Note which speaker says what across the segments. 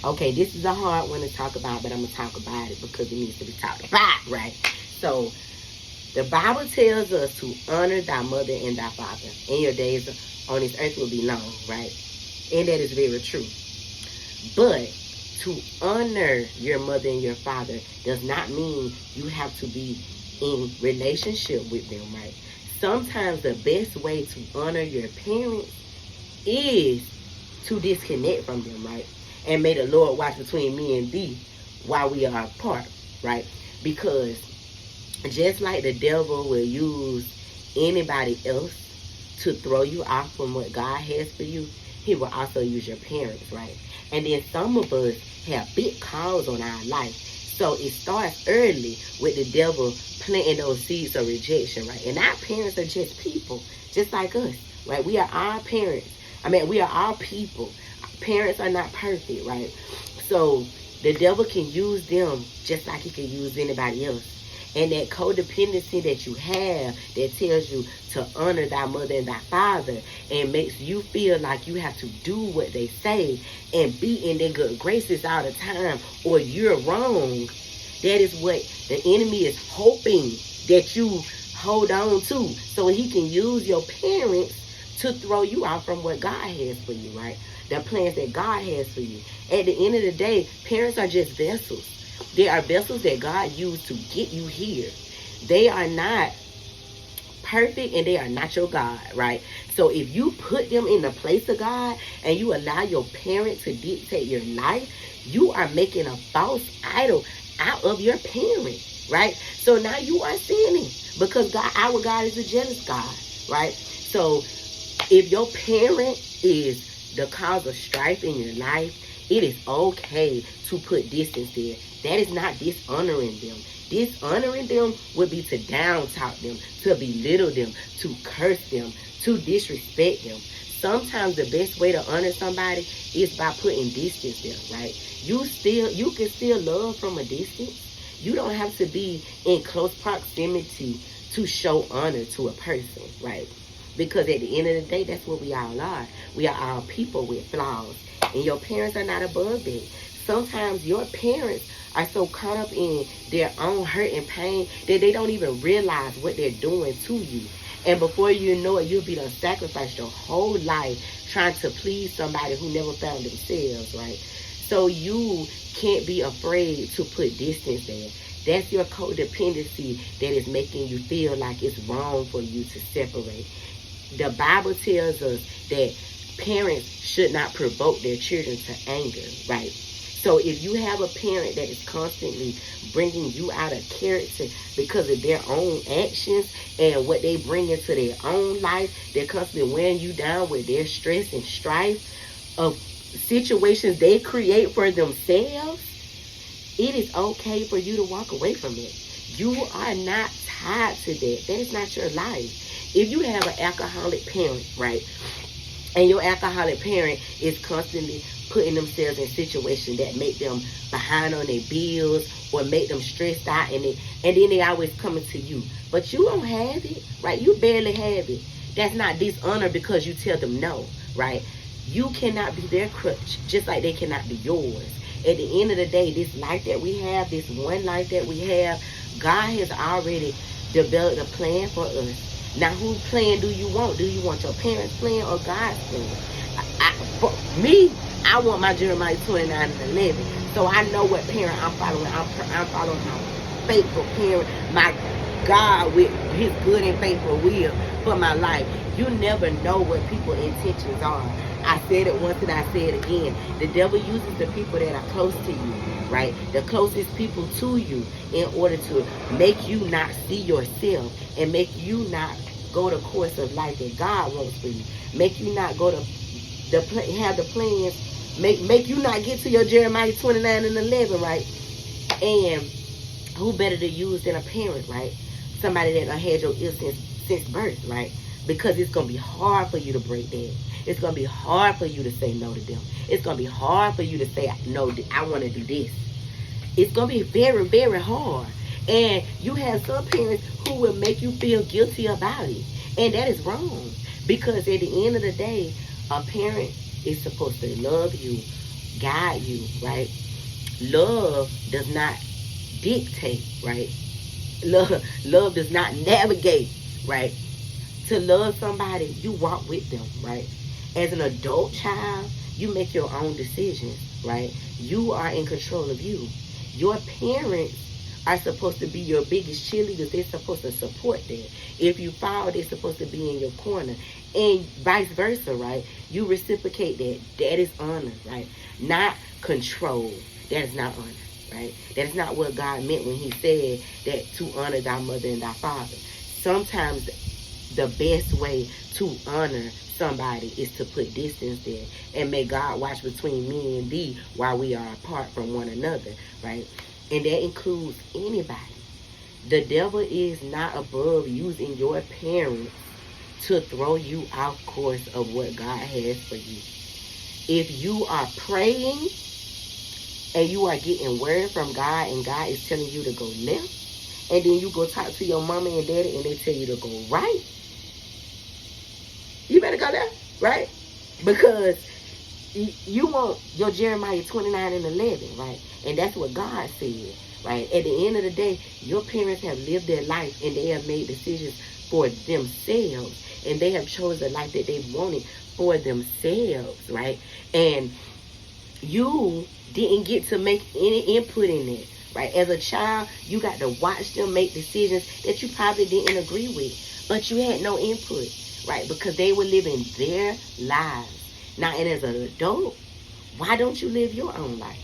Speaker 1: Okay, this is a hard one to talk about, but I'm going to talk about it because it needs to be talked about, right? So, the Bible tells us to honor thy mother and thy father, and your days on this earth will be long, right? And that is very true. But to honor your mother and your father does not mean you have to be in relationship with them, right? Sometimes the best way to honor your parents is to disconnect from them, right? And may the Lord watch between me and thee while we are apart, right? Because just like the devil will use anybody else to throw you off from what God has for you, he will also use your parents, right? And then some of us have big calls on our life. So it starts early with the devil planting those seeds of rejection, right? And our parents are just people, just like us, right? We are our parents. We are all people. Parents are not perfect, right? So the devil can use them just like he can use anybody else. And that codependency that you have that tells you to honor thy mother and thy father and makes you feel like you have to do what they say and be in their good graces all the time or you're wrong. That is what the enemy is hoping that you hold on to so he can use your parents to throw you out from what God has for you, right? The plans that God has for you. At the end of the day, parents are just vessels. They are vessels that God used to get you here. They are not perfect and they are not your God, right? So if you put them in the place of God and you allow your parent to dictate your life, you are making a false idol out of your parent, right? So now you are sinning because God, our God is a jealous God, right? So if your parent is the cause of strife in your life, it is okay to put distance there. That is not dishonoring them. Dishonoring them would be to down talk them, to belittle them, to curse them, to disrespect them. Sometimes the best way to honor somebody is by putting distance there, right? You can still love from a distance. You don't have to be in close proximity to show honor to a person, right? Because at the end of the day, that's what we all are. We are all people with flaws. And your parents are not above that. Sometimes your parents are so caught up in their own hurt and pain that they don't even realize what they're doing to you. And before you know it, you'll be done sacrificed your whole life trying to please somebody who never found themselves, right? So you can't be afraid to put distance there. That's your codependency that is making you feel like it's wrong for you to separate. The Bible tells us that parents should not provoke their children to anger, right? So if you have a parent that is constantly bringing you out of character because of their own actions and what they bring into their own life, they're constantly wearing you down with their stress and strife of situations they create for themselves, it is okay for you to walk away from it. You are not tied to that. That's not your life. If you have an alcoholic parent, right, and your alcoholic parent is constantly putting themselves in situations that make them behind on their bills or make them stressed out, and then they always coming to you. But you don't have it, right? You barely have it. That's not dishonor because you tell them no, right? You cannot be their crutch, just like they cannot be yours. At the end of the day, this life that we have, this one life that we have, God has already developed a plan for us. Now, whose plan do you want? Do you want your parents' plan or God's plan? For me, I want my Jeremiah 29 and 11. So I know what parent I'm following. I'm following my faithful parent, my God with his good and faithful will for my life. You never know what people's intentions are. I said it once and I say it again. The devil uses the people that are close to you, right? The closest people to you in order to make you not see yourself and make you not go the course of life that God wants for you. Make you not go to have the plans. Make you not get to your Jeremiah 29 and 11, right? And who better to use than a parent, right? Somebody that done had your ear since birth, right? Because it's going to be hard for you to break that. It's going to be hard for you to say no to them. It's going to be hard for you to say, no, I want to do this. It's going to be very, very hard. And you have some parents who will make you feel guilty about it. And that is wrong. Because at the end of the day, a parent is supposed to love you guide you, right? Love does not dictate, right? Love does not navigate, right? To love somebody, you walk with them, right? As an adult child, you make your own decisions, right? You are in control of you. Your parents are supposed to be your biggest cheerleaders. They're supposed to support that. If you fall, they're supposed to be in your corner. And vice versa, right? You reciprocate that. That is honor, right? Not control. That is not honor, right? That is not what God meant when he said that to honor thy mother and thy father. Sometimes the best way to honor somebody is to put distance there. And may God watch between me and thee while we are apart from one another, right? And that includes anybody. The devil is not above using your parents to throw you off course of what God has for you. If you are praying and you are getting word from God and God is telling you to go left, and then you go talk to your mama and daddy and they tell you to go right, you better go left, right? Because you want your Jeremiah 29:11, right? And that's what God said, right? At the end of the day, your parents have lived their life and they have made decisions for themselves. And they have chosen the life that they wanted for themselves, right? And you didn't get to make any input in it, right? As a child, you got to watch them make decisions that you probably didn't agree with, but you had no input, right? Because they were living their lives. Now, and as an adult, why don't you live your own life?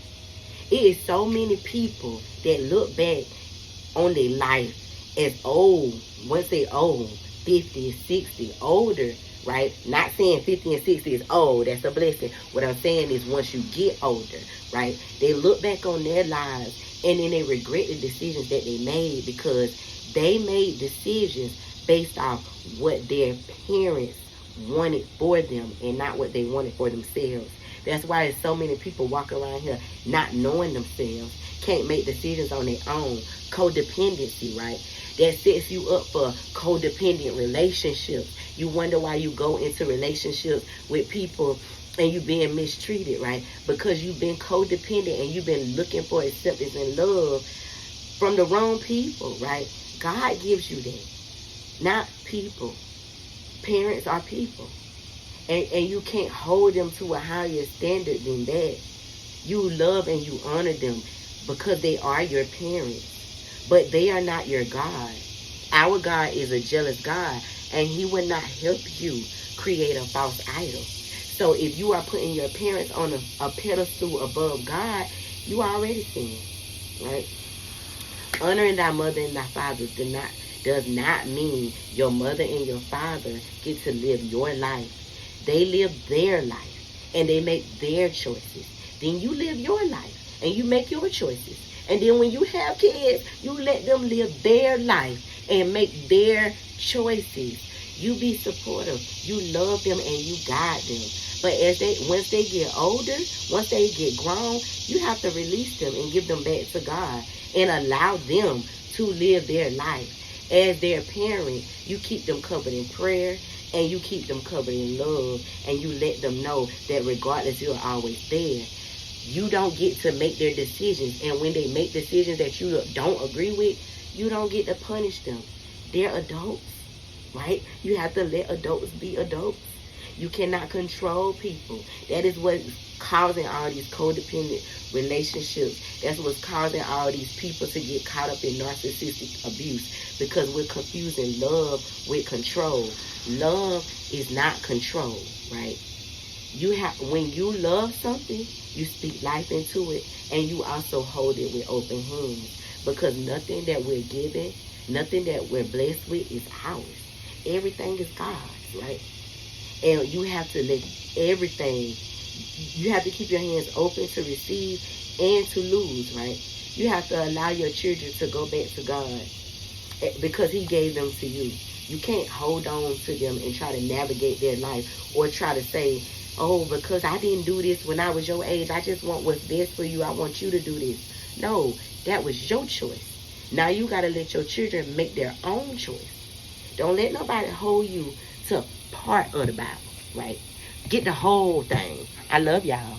Speaker 1: It is so many people that look back on their life as old. Once they old, 50, 60, older, right? Not saying 50 and 60 is old. That's a blessing. What I'm saying is once you get older, right? They look back on their lives and then they regret the decisions that they made because they made decisions based off what their parents wanted for them and not what they wanted for themselves. That's why there's so many people walking around here not knowing themselves, can't make decisions on their own. Codependency, right? That sets you up for codependent relationships. You wonder why you go into relationships with people and you're being mistreated, right? Because you've been codependent and you've been looking for acceptance and love from the wrong people, right? God gives you that, not people. Parents are people. And you can't hold them to a higher standard than that. You love and you honor them because they are your parents. But they are not your God. Our God is a jealous God. And he will not help you create a false idol. So if you are putting your parents on a pedestal above God, you already sin, right? Honoring thy mother and thy father does not mean your mother and your father get to live your life. They live their life and they make their choices. Then you live your life and you make your choices. And then when you have kids, you let them live their life and make their choices. You be supportive. You love them and you guide them. But once they get older, once they get grown, you have to release them and give them back to God and allow them to live their life. As their parent, you keep them covered in prayer and you keep them covered in love and you let them know that regardless, you're always there. You don't get to make their decisions, and when they make decisions that you don't agree with, you don't get to punish them. They're adults, right? You have to let adults be adults. You cannot control people. That is what's causing all these codependent relationships. That's what's causing all these people to get caught up in narcissistic abuse, because we're confusing love with control. Love is not control, right? When you love something, you speak life into it, and you also hold it with open hands, because nothing that we're given, nothing that we're blessed with is ours. Everything is God's, right? And you have to let everything, you have to keep your hands open to receive and to lose, right? You have to allow your children to go back to God because he gave them to you. You can't hold on to them and try to navigate their life, or try to say, oh, because I didn't do this when I was your age, I just want what's best for you. I want you to do this. No, that was your choice. Now you got to let your children make their own choice. Don't let nobody hold you to part of the Bible, right? Get the whole thing. I love y'all.